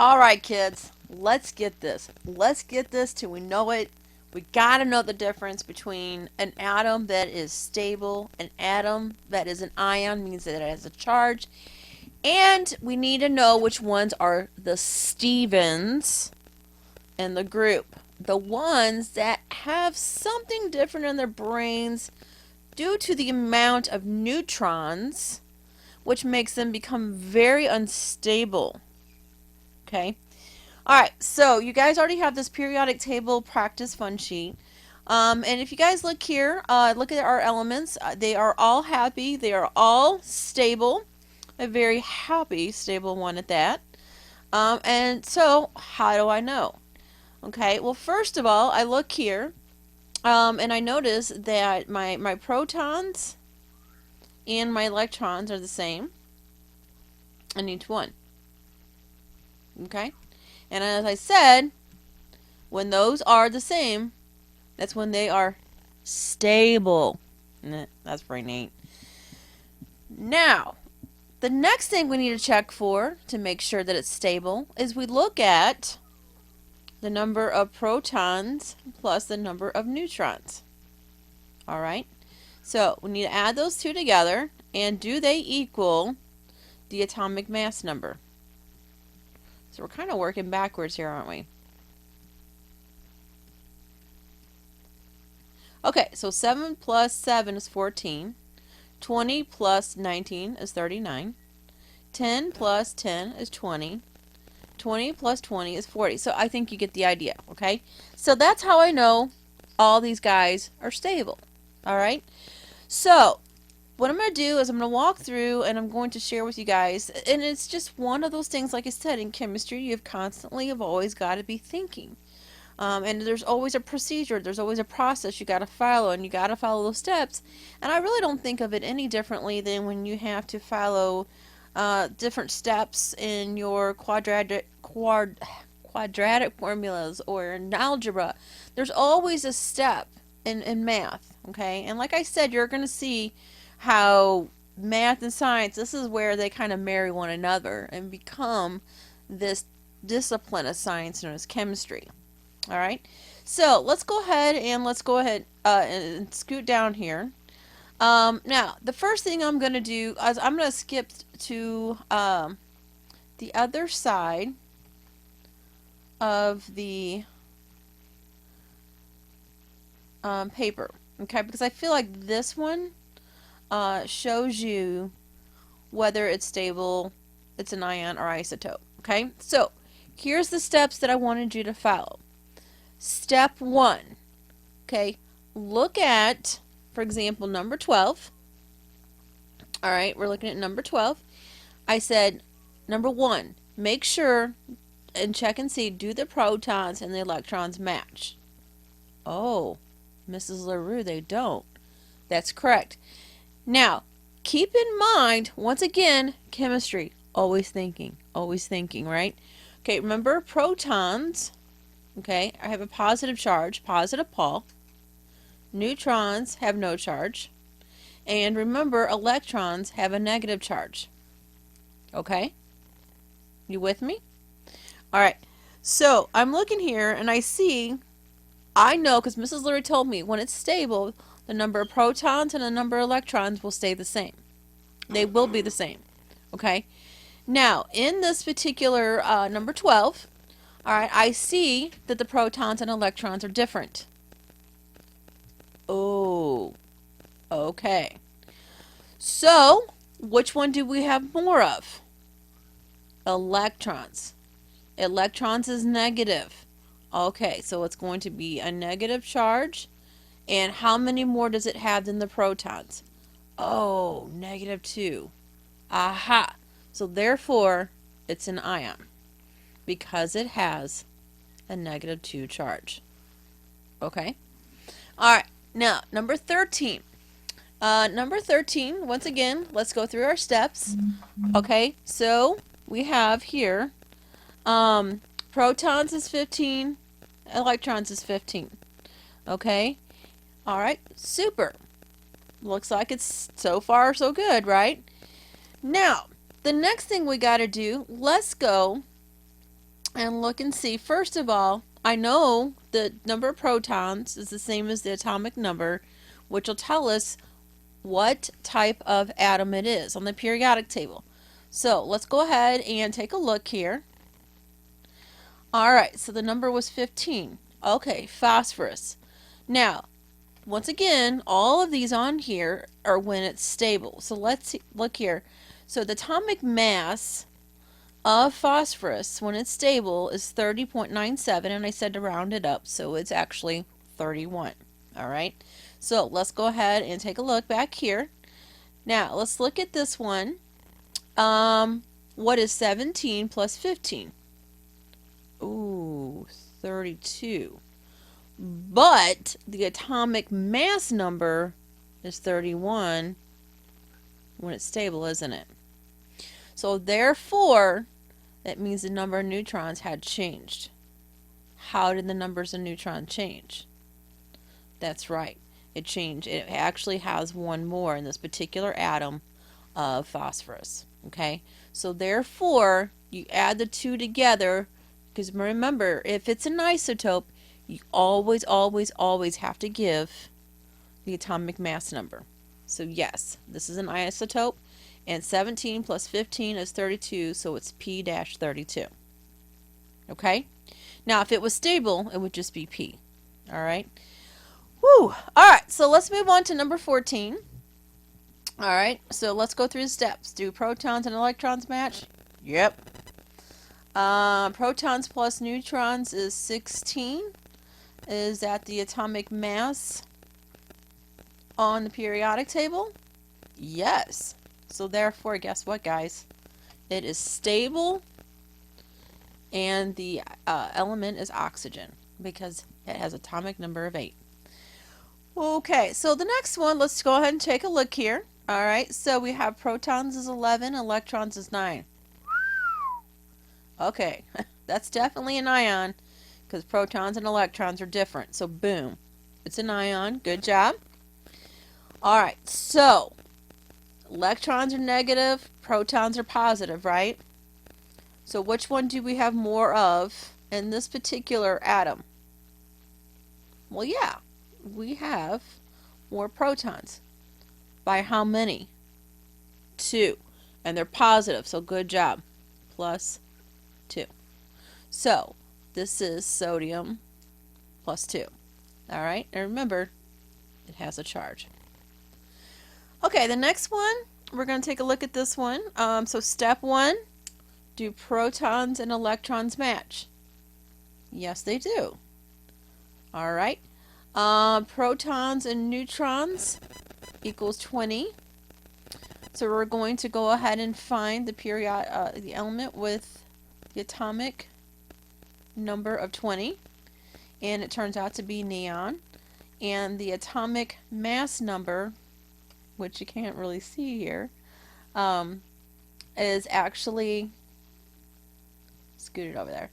All right, kids, let's get this. Let's get this till we know it. We got to know the difference between an atom that is stable, an atom that is an ion, means that it has a charge, and we need to know which ones are the Stevens in the group. The ones that have something different in their brains due to the amount of neutrons, which makes them become very unstable. Okay? Alright, so you guys already have this periodic table practice fun sheet. And if you guys look here, look at our elements. They are all happy. They are all stable. A very happy, stable one at that. And so, how do I know? Okay, well, first of all, I look here, and I notice that my protons and my electrons are the same in each one. Okay? And as I said, when those are the same, that's when they are stable. That's pretty neat. Now, the next thing we need to check for to make sure that it's stable is we look at the number of protons plus the number of neutrons. Alright? So, we need to add those two together, and do they equal the atomic mass number? So we're kind of working backwards here, aren't we? Okay, so 7 plus 7 is 14. 20 plus 19 is 39. 10 plus 10 is 20. 20 plus 20 is 40. So I think you get the idea, okay? So that's how I know all these guys are stable, all right? So what I'm going to do is I'm going to walk through and I'm going to share with you guys, and it's just one of those things, like I said, in chemistry, you've always got to be thinking. And there's always a procedure, there's always a process you got to follow, and you got to follow those steps. And I really don't think of it any differently than when you have to follow different steps in your quadratic formulas or in algebra. There's always a step in math, okay? And like I said, you're going to see how math and science, this is where they kind of marry one another and become this discipline of science known as chemistry. All right, so let's go ahead and scoot down here. Now, the first thing I'm going to do is I'm going to skip to the other side of the paper, okay, because I feel like this one shows you whether it's stable, it's an ion, or isotope. Okay, so here's the steps that I wanted you to follow. Step 1, okay, look at, for example, number 12. All right, we're looking at number 12. I said, number 1, make sure and check and see, do the protons and the electrons match? Oh, Mrs. LaRue, they don't. That's correct. Now, keep in mind, once again, chemistry, always thinking, right? Okay, remember protons, okay, I have a positive charge, positive Paul. Neutrons have no charge. And remember, electrons have a negative charge. Okay? You with me? Alright, so I'm looking here and I know because Mrs. Lurie told me when it's stable, the number of protons and the number of electrons will stay the same. They will be the same. Okay? Now, in this particular number 12, alright, I see that the protons and electrons are different. Oh, okay. So, which one do we have more of? Electrons. Electrons is negative. Okay, so it's going to be a negative charge. And how many more does it have than the protons? Oh, -2. Aha. So therefore, it's an ion because it has a -2 charge. Okay? Alright, now number 13. Number 13, once again, let's go through our steps. Okay, so we have here protons is 15, electrons is 15. Okay? Alright, super. Looks like it's so far so good, right? Now, the next thing we got to do, let's go and look and see. First of all, I know the number of protons is the same as the atomic number, which will tell us what type of atom it is on the periodic table. So let's go ahead and take a look here. Alright, so the number was 15. Okay, phosphorus. Now, once again, all of these on here are when it's stable. So let's look here. So the atomic mass of phosphorus when it's stable is 30.97, and I said to round it up, so it's actually 31. Alright, so let's go ahead and take a look back here. Now, let's look at this one. What is 17 plus 15? Ooh, 32. But the atomic mass number is 31 when it's stable, isn't it? So therefore, that means the number of neutrons had changed. How did the numbers of neutrons change? That's right. It changed. It actually has one more in this particular atom of phosphorus. Okay? So therefore, you add the two together, because remember, if it's an isotope, you always, always, always have to give the atomic mass number. So yes, this is an isotope, and 17 plus 15 is 32, so it's P-32. Okay? Now, if it was stable, it would just be P. All right? Whew. All right, so let's move on to number 14. All right, so let's go through the steps. Do protons and electrons match? Yep. Protons plus neutrons is 16. Is that the atomic mass on the periodic table? Yes. So therefore, guess what, guys? It is stable, and the element is oxygen because it has atomic number of 8. Okay, so the next one, let's go ahead and take a look here. All right, so we have protons is 11, electrons is 9. Okay, that's definitely an ion because protons and electrons are different. So boom, it's an ion. Good job. All right, so electrons are negative, protons are positive, right? So which one do we have more of in this particular atom? Well, yeah, we have more protons. By how many? 2. And they're positive, so good job. Plus 2. So this is sodium plus 2. All right, and remember, it has a charge. Okay, the next one, we're going to take a look at this one. So step 1, do protons and electrons match? Yes, they do. All right. Protons and neutrons equals 20. So we're going to go ahead and find the element with the atomic number of 20, and it turns out to be neon. And the atomic mass number, which you can't really see here, is actually scooted over there.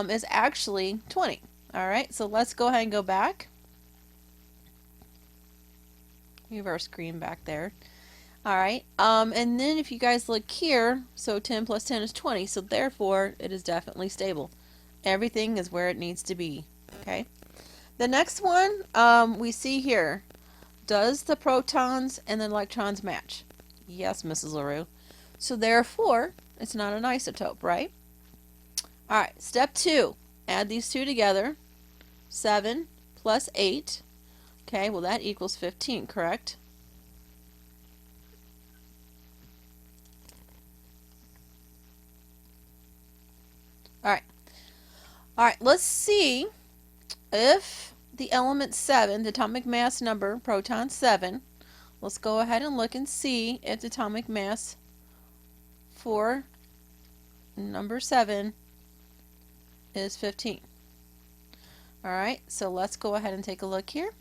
Is actually 20. All right, so let's go ahead and go back. We have our screen back there. All right, and then if you guys look here, so 10 plus 10 is 20, so therefore it is definitely stable. Everything is where it needs to be. Okay. The next one we see here, does the protons and the electrons match? Yes, Mrs. LaRue. So therefore, it's not an isotope, right? All right, step 2, add these two together. 7 plus 8. Okay, well that equals 15, correct? All right, let's see if the element 7, the atomic mass number, proton 7, let's go ahead and look and see if the atomic mass for number 7 is 15. All right, so let's go ahead and take a look here.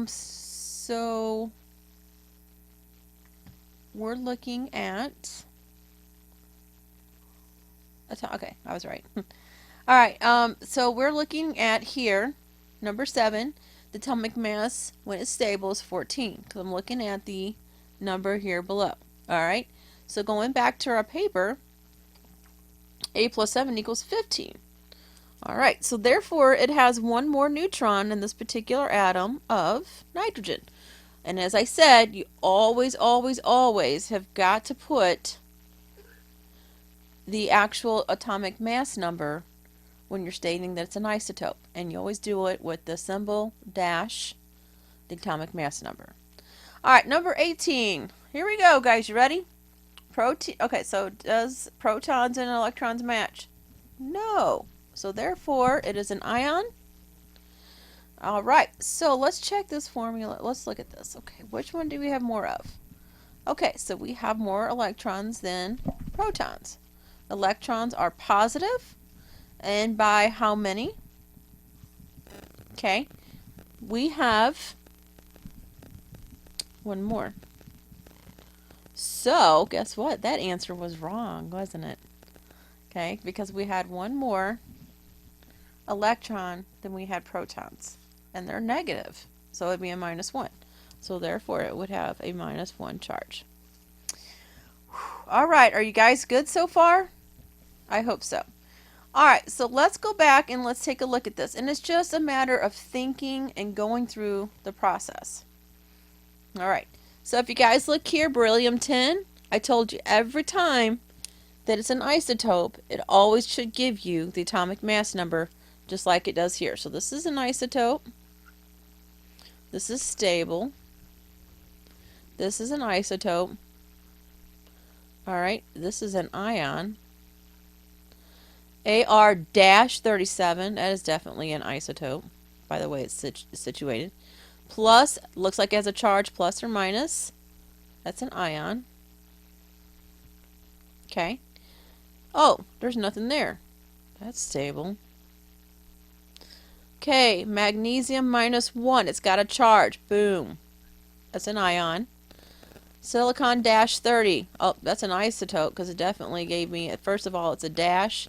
So we're looking at, okay, I was right. All right, so we're looking at here, number 7, the atomic mass when it's stable is 14, because I'm looking at the number here below. All right, so going back to our paper, A plus 7 equals 15. All right, so therefore it has one more neutron in this particular atom of nitrogen. And as I said, you always, always, always have got to put the actual atomic mass number when you're stating that it's an isotope. And you always do it with the symbol dash the atomic mass number. All right, number 18. Here we go, guys. You ready? Okay, so does protons and electrons match? No. So therefore, it is an ion. All right, so let's check this formula. Let's look at this. Okay, which one do we have more of? Okay, so we have more electrons than protons. Electrons are positive, and by how many? Okay, we have one more. So, guess what? That answer was wrong, wasn't it? Okay, because we had one more electron than we had protons. And they're negative, so it would be a -1. So therefore, it would have a -1 charge. All right, are you guys good so far? I hope so. All right, so let's go back and let's take a look at this. And it's just a matter of thinking and going through the process. All right, so if you guys look here, beryllium-10, I told you every time that it's an isotope, it always should give you the atomic mass number just like it does here. So this is an isotope. This is stable. This is an isotope. All right, this is an ion. AR-37, that is definitely an isotope, by the way it's situated. Plus, looks like it has a charge plus or minus. That's an ion. Okay. Oh, there's nothing there. That's stable. Okay, magnesium -1. It's got a charge. Boom. That's an ion. Silicon-30. Oh, that's an isotope because it definitely gave me, first of all, it's a dash,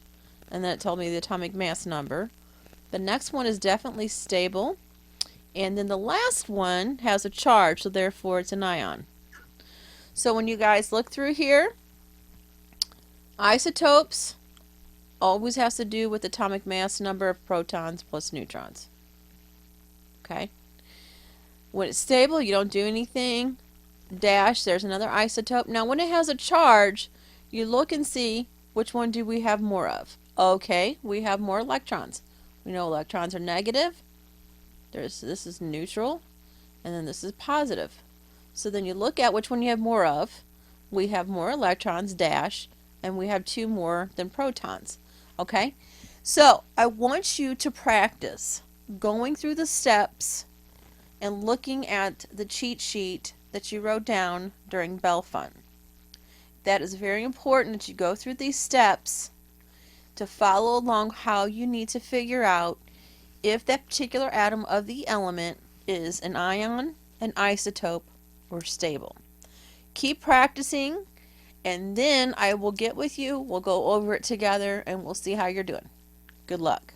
and then it told me the atomic mass number. The next one is definitely stable. And then the last one has a charge, so therefore it's an ion. So when you guys look through here, isotopes always has to do with atomic mass number of protons plus neutrons. Okay? When it's stable, you don't do anything. Dash, there's another isotope. Now when it has a charge, you look and see which one do we have more of. Okay, we have more electrons. We know electrons are negative. This is neutral, and then this is positive. So then you look at which one you have more of. We have more electrons, dash, and we have 2 more than protons. Okay, so I want you to practice going through the steps and looking at the cheat sheet that you wrote down during Bell Fun. That is very important that you go through these steps to follow along how you need to figure out if that particular atom of the element is an ion, an isotope, or stable. Keep practicing, and then I will get with you, we'll go over it together, and we'll see how you're doing. Good luck.